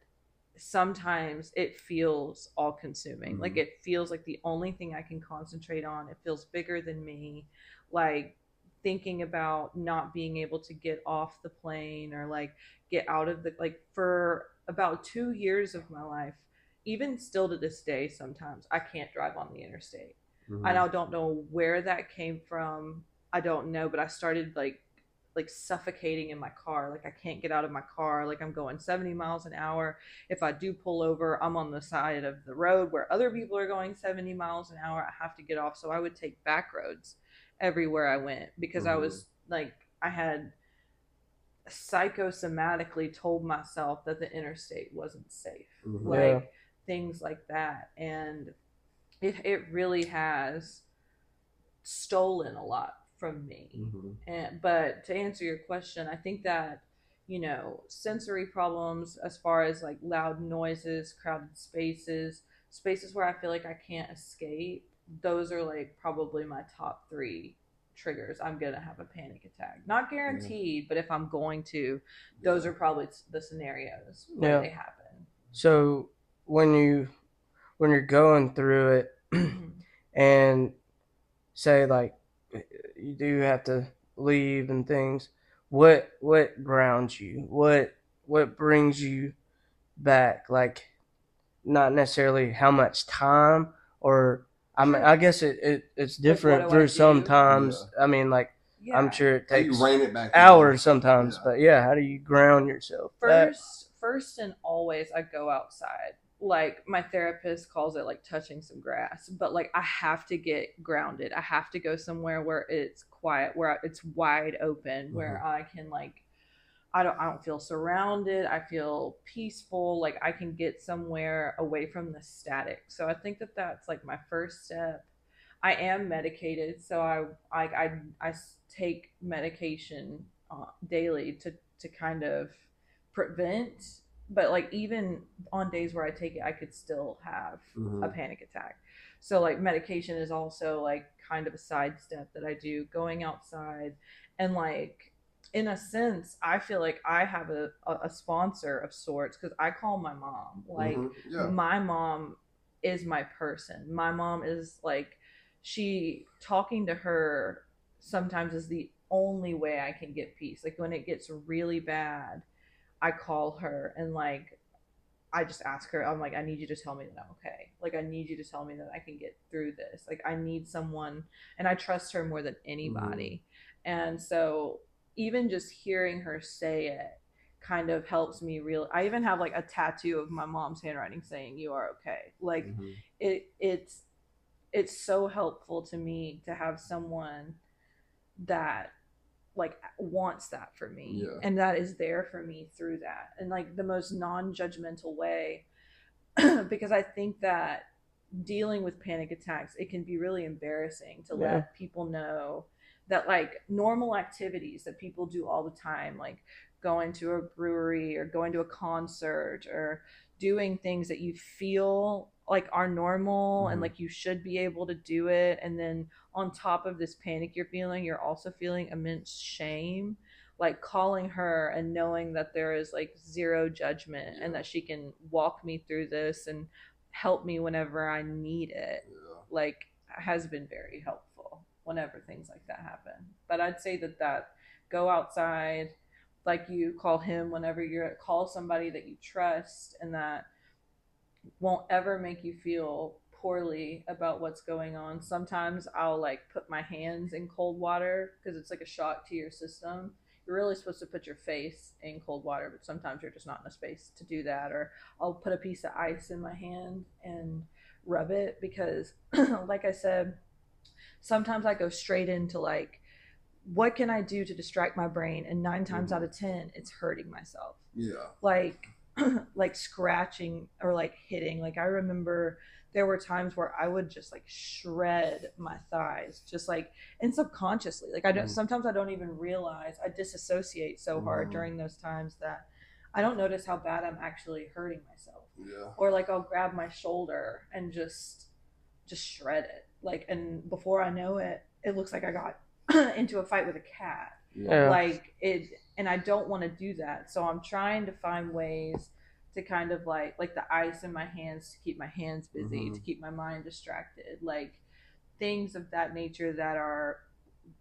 sometimes it feels all consuming. Like, it feels like the only thing I can concentrate on. It feels bigger than me. Like, thinking about not being able to get off the plane or, like, get out of the, like, for about 2 years of my life, even still to this day, sometimes I can't drive on the interstate. I now don't know where that came from. I don't know, but I started, like, like suffocating in my car. Like I can't get out of my car. Like I'm going 70 miles an hour. If I do pull over, I'm on the side of the road where other people are going 70 miles an hour. I have to get off. So I would take back roads everywhere I went because I was like, I had psychosomatically told myself that the interstate wasn't safe. Like things like that. And it really has stolen a lot from me. But to answer your question, I think that, you know, sensory problems as far as like loud noises, crowded spaces, spaces where I feel like I can't escape, those are like probably my top three triggers. I'm gonna have a panic attack. Not guaranteed, but if I'm going to, those are probably the scenarios where they happen. So when you're going through it and say like you do have to leave and things, what grounds you? What brings you back? Like not necessarily how much time, or I mean, I guess it's different for sometimes. I mean, like I'm sure it takes hours sometimes, but how do you ground yourself? First and always, I go outside. Like my therapist calls it like touching some grass, but like I have to get grounded. I have to go somewhere where it's quiet, where it's wide open, where I can like I don't feel surrounded. I feel peaceful. Like I can get somewhere away from the static. So I think that that's like my first step. I am medicated, so I take medication daily to kind of prevent. But like even on days where I take it, I could still have a panic attack. So like medication is also like kind of a side step that I do. Going outside and like in a sense, I feel like I have a sponsor of sorts because I call my mom. Like my mom is my person. My mom is like talking to her sometimes is the only way I can get peace. Like when it gets really bad, I call her and like I just ask her, I'm like, I need you to tell me that I'm okay. Like I need you to tell me that I can get through this. Like I need someone, and I trust her more than anybody. And so even just hearing her say it kind of helps me I even have like a tattoo of my mom's handwriting saying you are okay. Like it's so helpful to me to have someone that like wants that for me and that is there for me through that and like the most non-judgmental way. Because I think that dealing with panic attacks, it can be really embarrassing to let people know that like normal activities that people do all the time, like going to a brewery or going to a concert or doing things that you feel like are normal and like you should be able to do it, and then on top of this panic you're feeling, you're also feeling immense shame. Like calling her and knowing that there is like zero judgment and that she can walk me through this and help me whenever I need it, like has been very helpful whenever things like that happen. But I'd say that go outside, like you call him whenever call somebody that you trust and that won't ever make you feel poorly about what's going on. Sometimes I'll like put my hands in cold water because it's like a shock to your system. You're really supposed to put your face in cold water, but sometimes you're just not in a space to do that. Or I'll put a piece of ice in my hand and rub it because, like I said, sometimes I go straight into like, what can I do to distract my brain? And 9 times out of 10, it's hurting myself. Like, like scratching or like hitting. Like I remember there were times where I would just like shred my thighs, just like, and subconsciously, like I don't, sometimes I don't even realize, I disassociate so hard during those times that I don't notice how bad I'm actually hurting myself. Or like I'll grab my shoulder and just shred it. Like, and before I know it, it looks like I got into a fight with a cat. Like it, and I don't want to do that. So I'm trying to find ways to kind of like the ice in my hands to keep my hands busy, to keep my mind distracted, like things of that nature that are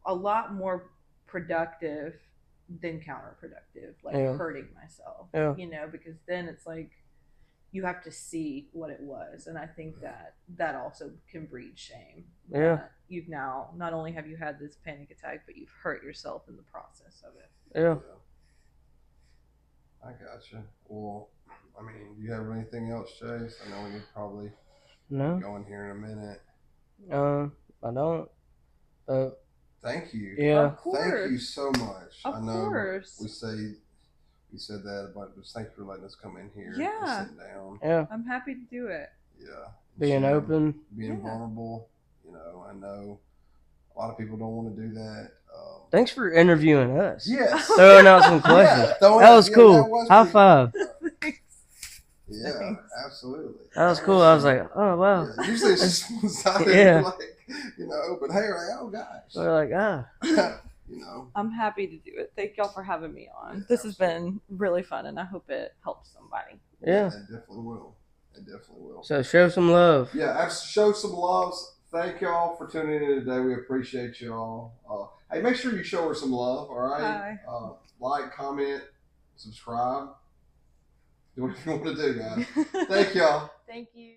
a lot more productive than counterproductive, like hurting myself, you know, because then it's like you have to see what it was, and I think that also can breed shame. Yeah. That you've now not only have you had this panic attack, but you've hurt yourself in the process of it. Yeah. I gotcha. Well, I mean, do you have anything else, Chase? I know we need probably No. go in here in a minute. I don't. But Thank you. yeah. Of course. Thank you so much. Of I know course. we said that, but just thanks for letting us come in here Yeah. and sit down. Yeah. I'm happy to do it. Yeah. Being Share, open. being Yeah. vulnerable. You know, I know a lot of people don't want to do that. Thanks for interviewing us. Yes. Throwing out some questions. Yeah, That was cool. that was High pretty- five. Yeah, Thanks. absolutely. That was cool. I was like, oh wow. Yeah, usually it's just one-sided, Yeah. like, you know, but hey, like, oh gosh. We're like, ah. You know. I'm happy to do it. Thank y'all for having me on. This has been really fun, and I hope it helps somebody. Yeah. It definitely will. It definitely will. So show some love. Yeah, show some love. Thank y'all for tuning in today. We appreciate y'all. Hey, make sure you show her some love, all right? Hi. Like, comment, subscribe. Do what you want to do, guys. Thank y'all. Thank you.